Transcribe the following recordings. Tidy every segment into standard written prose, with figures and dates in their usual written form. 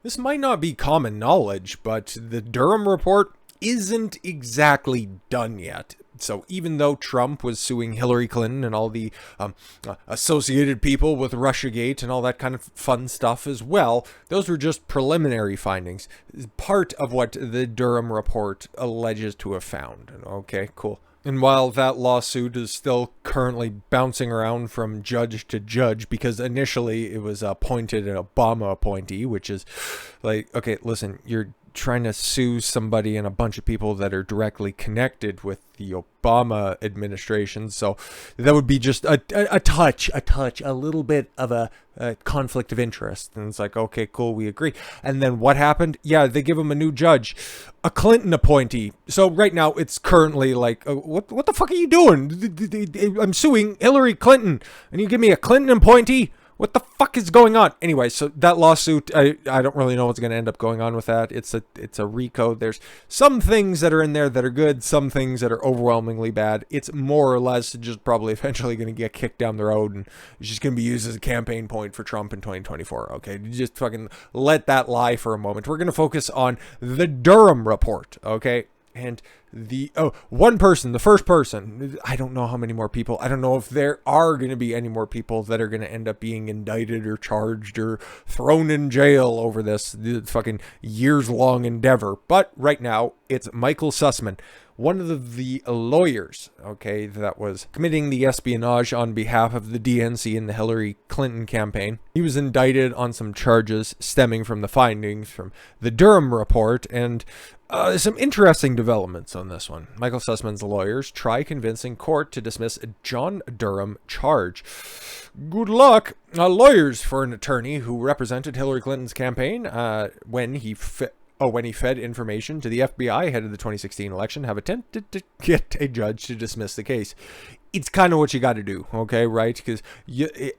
This might not be common knowledge, but the Durham report isn't exactly done yet. So even though Trump was suing Hillary Clinton and all the associated people with Russiagate and all that kind of fun stuff as well, those were just preliminary findings, part of what the Durham report alleges to have found. Okay, cool. And while that lawsuit is still currently bouncing around from judge to judge, because initially it was appointed an Obama appointee, which is like, okay, listen, you're trying to sue somebody and a bunch of people that are directly connected with the Obama administration. So that would be just a little bit of a conflict of interest. And it's like, okay, cool, we agree. And then what happened? Yeah, they give him a new judge, a Clinton appointee. So right now it's currently like, what the fuck are you doing? I'm suing Hillary Clinton and you give me a Clinton appointee? What the fuck is going on? Anyway, so that lawsuit, I don't really know what's going to end up going on with that. It's a RICO. There's some things that are in there that are good, some things that are overwhelmingly bad. It's more or less just probably eventually going to get kicked down the road, and it's just going to be used as a campaign point for Trump in 2024. Okay, just fucking let that lie for a moment. We're going to focus on the Durham report. Okay. And one person, the first person, I don't know how many more people, I don't know if there are going to be any more people that are going to end up being indicted or charged or thrown in jail over this fucking years-long endeavor. But right now, it's Michael Sussmann, one of the lawyers, okay, that was committing the espionage on behalf of the DNC in the Hillary Clinton campaign. He was indicted on some charges stemming from the findings from the Durham report, and some interesting developments on this one. Michael Sussmann's lawyers try convincing court to dismiss a John Durham charge. Good luck. Lawyers for an attorney who represented Hillary Clinton's campaign when he fed information to the FBI ahead of the 2016 election, have attempted to get a judge to dismiss the case. It's kind of what you got to do, okay, right? Because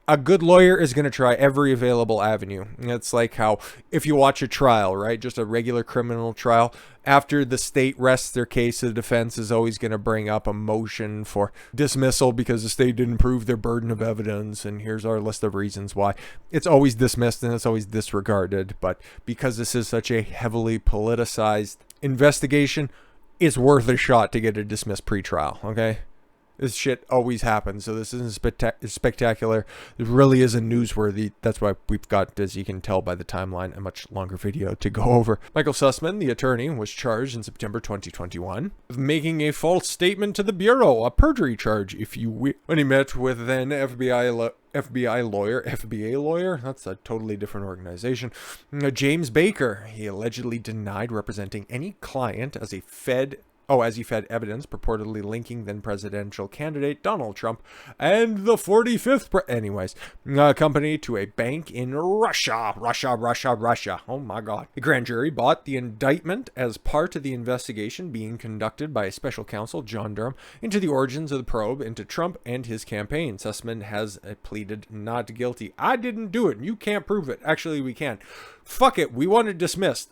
a good lawyer is going to try every available avenue. It's like how if you watch a trial, right, just a regular criminal trial, after the state rests their case, the defense is always going to bring up a motion for dismissal because the state didn't prove their burden of evidence, and here's our list of reasons why. It's always dismissed and it's always disregarded, but because this is such a heavily politicized investigation, it's worth a shot to get it dismissed pre-trial, okay? This shit always happens, so this isn't spectacular. It really isn't newsworthy. That's why we've got, as you can tell by the timeline, a much longer video to go over. Michael Sussmann, the attorney, was charged in September 2021 with making a false statement to the Bureau, a perjury charge, if you will, when he met with then FBA lawyer, that's a totally different organization, James Baker. He allegedly denied representing any client as he fed evidence purportedly linking then presidential candidate Donald Trump and the 45th company to a bank in Russia. Oh my God. The grand jury bought the indictment as part of the investigation being conducted by special counsel John Durham into the origins of the probe into Trump and his campaign. Sussmann has pleaded not guilty. I didn't do it. You can't prove it. Actually, we can. Fuck it. We want it dismissed.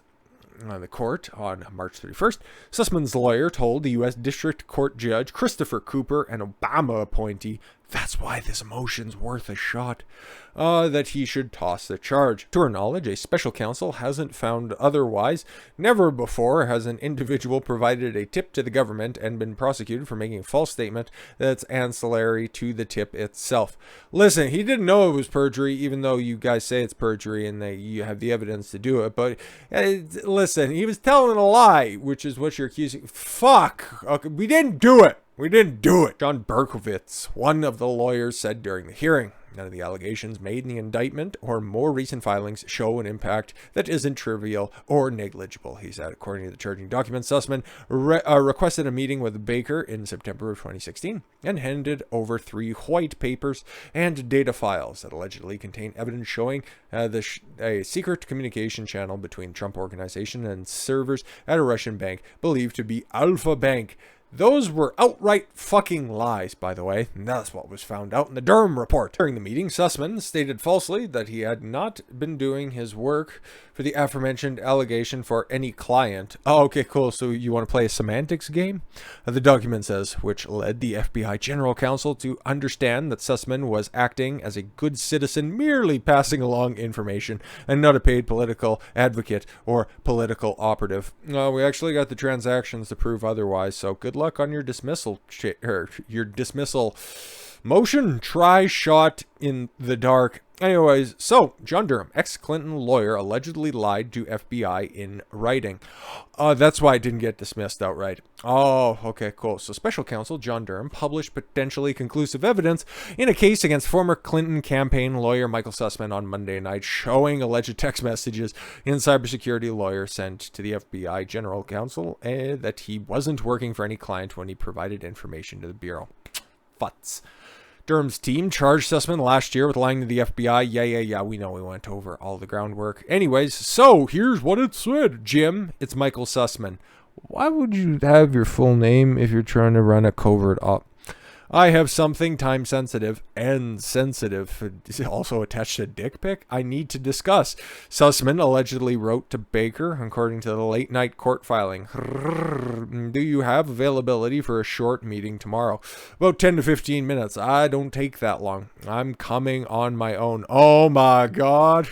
The court on March 31st, Sussmann's lawyer told the U.S. District Court Judge Christopher Cooper, an Obama appointee, that's why this motion's worth a shot, that he should toss the charge. To her knowledge, a special counsel hasn't found otherwise. Never before has an individual provided a tip to the government and been prosecuted for making a false statement that's ancillary to the tip itself. Listen, he didn't know it was perjury, even though you guys say it's perjury and that you have the evidence to do it. But listen, he was telling a lie, which is what you're accusing. Fuck. Okay, we didn't do it. John Berkowitz, one of the lawyers, said during the hearing, none of the allegations made in the indictment or more recent filings show an impact that isn't trivial or negligible, he said. According to the charging documents, Sussmann requested a meeting with Baker in September of 2016 and handed over 3 white papers and data files that allegedly contain evidence showing a secret communication channel between Trump Organization and servers at a Russian bank believed to be Alpha Bank. Those were outright fucking lies, by the way, and that's what was found out in the Durham report. During the meeting, Sussmann stated falsely that he had not been doing his work for the aforementioned allegation for any client. Oh, okay, cool. So you want to play a semantics game? The document says, which led the FBI general counsel to understand that Sussmann was acting as a good citizen, merely passing along information and not a paid political advocate or political operative. We actually got the transactions to prove otherwise, so good luck on your dismissal motion. Try shot in the dark. Anyways, so John Durham, ex-Clinton lawyer, allegedly lied to FBI in writing. That's why it didn't get dismissed outright. Oh, okay, cool. So special counsel John Durham published potentially conclusive evidence in a case against former Clinton campaign lawyer Michael Sussmann on Monday night, showing alleged text messages in cybersecurity lawyer sent to the FBI general counsel that he wasn't working for any client when he provided information to the bureau. Futs. Durham's team charged Sussmann last year with lying to the FBI. Yeah, we know we went over all the groundwork. Anyways, so here's what it said. Jim, it's Michael Sussmann. Why would you have your full name if you're trying to run a covert op? I have something time sensitive and sensitive, also attached to dick pic, I need to discuss. Sussmann allegedly wrote to Baker, according to the late night court filing. Do you have availability for a short meeting tomorrow? About 10 to 15 minutes. I don't take that long. I'm coming on my own. Oh my God.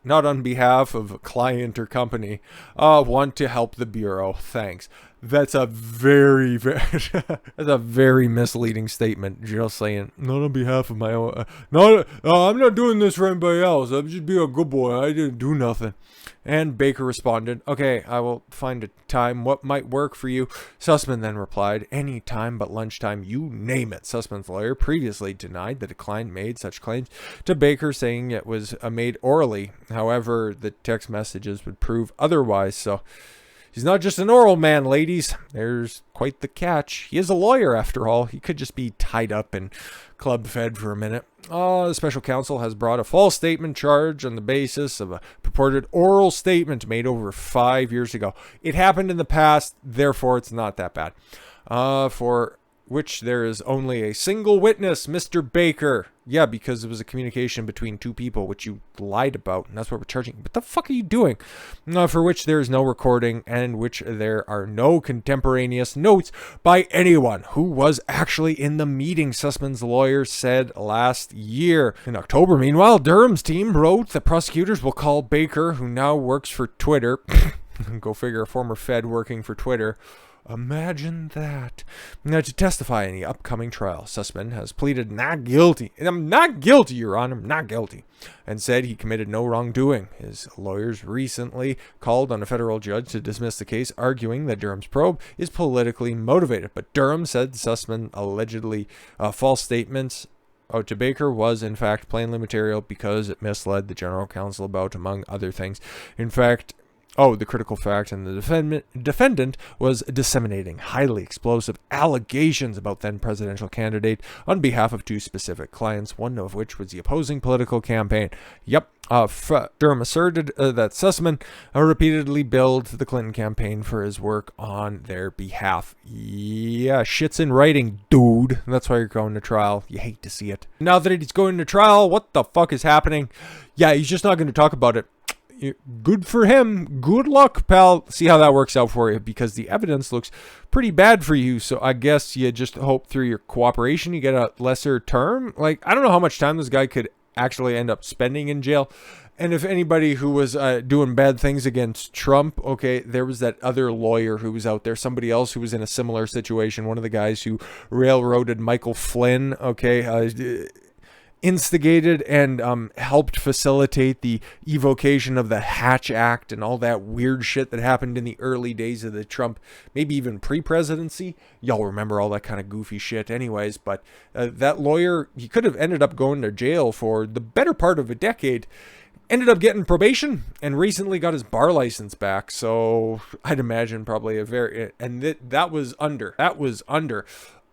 Not on behalf of a client or company. Want to help the bureau. Thanks. That's a very that's a very misleading statement. Just saying, not on behalf of my own. I'm not doing this for anybody else. I'm just being a good boy. I didn't do nothing. And Baker responded, okay, I will find a time. What might work for you? Sussmann then replied, any time but lunchtime, you name it. Sussmann's lawyer previously denied that a client made such claims to Baker, saying it was made orally. However, the text messages would prove otherwise, so he's not just an oral man, ladies. There's quite the catch. He is a lawyer, after all. He could just be tied up and club fed for a minute. The special counsel has brought a false statement charge on the basis of a purported oral statement made over 5 years ago. It happened in the past, therefore it's not that bad. For which there is only a single witness, Mr. Baker. Yeah, because it was a communication between two people, which you lied about, and that's what we're charging. What the fuck are you doing? For which there is no recording, and which there are no contemporaneous notes by anyone who was actually in the meeting, Sussmann's lawyer said last year. In October, meanwhile, Durham's team wrote that prosecutors will call Baker, who now works for Twitter. Go figure, a former Fed working for Twitter. Imagine that. Now, to testify in the upcoming trial, Sussmann has pleaded not guilty. And I'm not guilty, Your Honor. I'm not guilty. And said he committed no wrongdoing. His lawyers recently called on a federal judge to dismiss the case, arguing that Durham's probe is politically motivated. But Durham said Sussmann allegedly false statements to Baker was, in fact, plainly material because it misled the general counsel about, among other things. In fact, the critical fact, and the defendant was disseminating highly explosive allegations about then presidential candidate on behalf of two specific clients, one of which was the opposing political campaign. Yep. Durham asserted that Sussmann repeatedly billed the Clinton campaign for his work on their behalf. Yeah, shit's in writing, dude. That's why you're going to trial. You hate to see it. Now that he's going to trial, what the fuck is happening? Yeah, he's just not going to talk about it. Good for him. Good luck, pal. See how that works out for you, because the evidence looks pretty bad for you. So I guess you just hope through your cooperation you get a lesser term. Like, I don't know how much time this guy could actually end up spending in jail. And if anybody who was doing bad things against Trump, okay, there was that other lawyer who was out there, somebody else who was in a similar situation, one of the guys who railroaded Michael Flynn, okay, instigated and helped facilitate the evocation of the Hatch Act and all that weird shit that happened in the early days of the Trump, maybe even pre-presidency. Y'all remember all that kind of goofy shit anyways, but that lawyer, he could have ended up going to jail for the better part of a decade, ended up getting probation, and recently got his bar license back. So I'd imagine probably that was under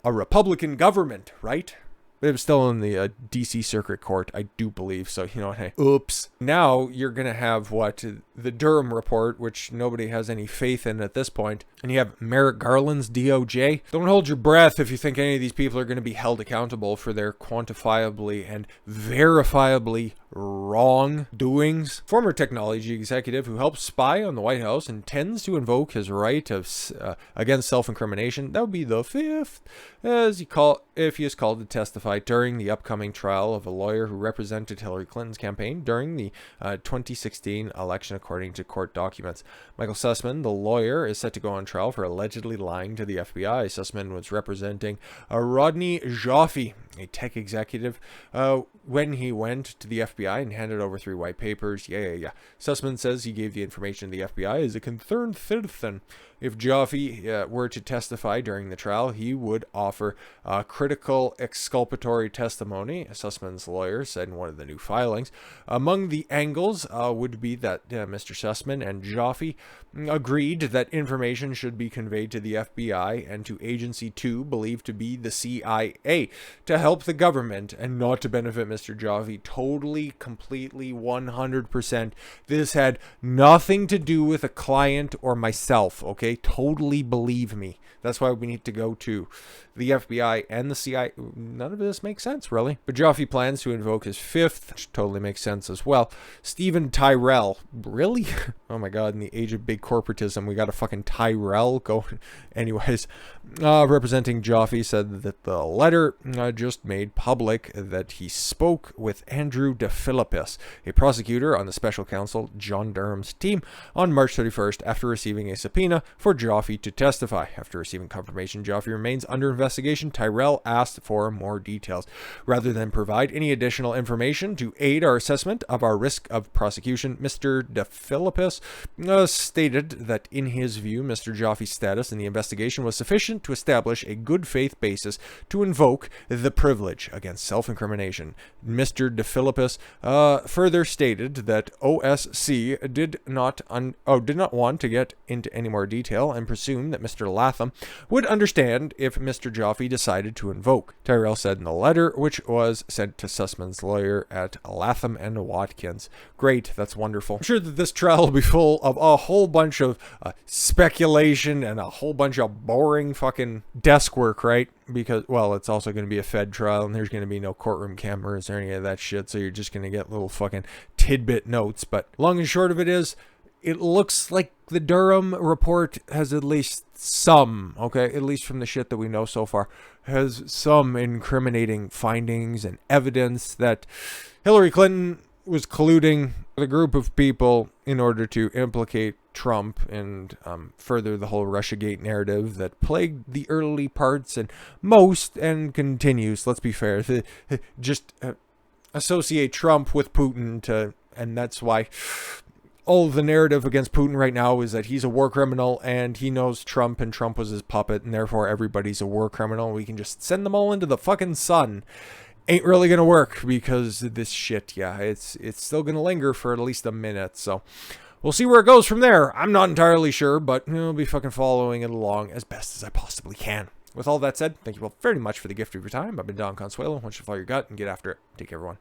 a Republican government, right? But it was still in the D.C. Circuit Court, I do believe. So, you know, hey, oops. Now you're going to have the Durham report, which nobody has any faith in at this point. And you have Merrick Garland's DOJ. Don't hold your breath if you think any of these people are going to be held accountable for their quantifiably and verifiably wrong doings. Former technology executive who helped spy on the White House intends to invoke his right of against self-incrimination. That would be the fifth, if he is called to testify during the upcoming trial of a lawyer who represented Hillary Clinton's campaign during the 2016 election, according to court documents. Michael Sussmann, the lawyer, is set to go on trial for allegedly lying to the FBI. Sussmann was representing Rodney Joffe, a tech executive, when he went to the FBI and handed over 3 white papers. Yeah. Sussmann says he gave the information to the FBI as a concerned citizen. If Joffe were to testify during the trial, he would offer critical exculpatory testimony, Sussmann's lawyer said in one of the new filings. Among the angles would be that Mr. Sussmann and Joffe agreed that information should be conveyed to the FBI and to Agency 2, believed to be the CIA, to help the government and not to benefit Mr. Joffe. Totally, completely, 100%. This had nothing to do with a client or myself, okay? Totally believe me. That's why we need to go to the FBI and the CIA. None of this makes sense, really. But Joffe plans to invoke his 5th, which totally makes sense as well. Stephen Tyrell. Really? Oh my God, in the age of big corporatism, we got a fucking Tyrell going. Anyways, representing Joffe said that the letter just made public that he spoke with Andrew DeFilippis, a prosecutor on the special counsel John Durham's team, on March 31st after receiving a subpoena for Joffe to testify. After receiving confirmation Joffe remains under investigation, Tyrell asked for more details. Rather than provide any additional information to aid our assessment of our risk of prosecution, Mr. DeFilippis stated that in his view, Mr. Joffe's status in the investigation was sufficient to establish a good faith basis to invoke the privilege against self-incrimination. Mr. DeFilippis further stated that OSC did not want to get into any more detail and presumed that Mr. Latham would understand if Mr. Joffe decided to invoke. Tyrell said in the letter, which was sent to Sussmann's lawyer at Latham and Watkins. Great, that's wonderful. I'm sure that this trial will be full of a whole bunch of speculation and a whole bunch of boring fucking desk work, right? Because, well, it's also going to be a Fed trial and there's going to be no courtroom cameras or any of that shit, so you're just going to get little fucking tidbit notes. But long and short of it is, it looks like the Durham report has at least some, okay, at least from the shit that we know so far, has some incriminating findings and evidence that Hillary Clinton was colluding with a group of people in order to implicate Trump and further the whole Russiagate narrative that plagued the early parts and most and continues, let's be fair, just associate Trump with Putin and that's why all the narrative against Putin right now is that he's a war criminal and he knows Trump and Trump was his puppet and therefore everybody's a war criminal. We can just send them all into the fucking sun. Ain't really gonna work because this shit, yeah, it's still gonna linger for at least a minute. So we'll see where it goes from there. I'm not entirely sure, but I'll be fucking following it along as best as I possibly can. With all that said, thank you all very much for the gift of your time. I've been Don Consuelo. I want you to follow your gut and get after it. Take care, everyone.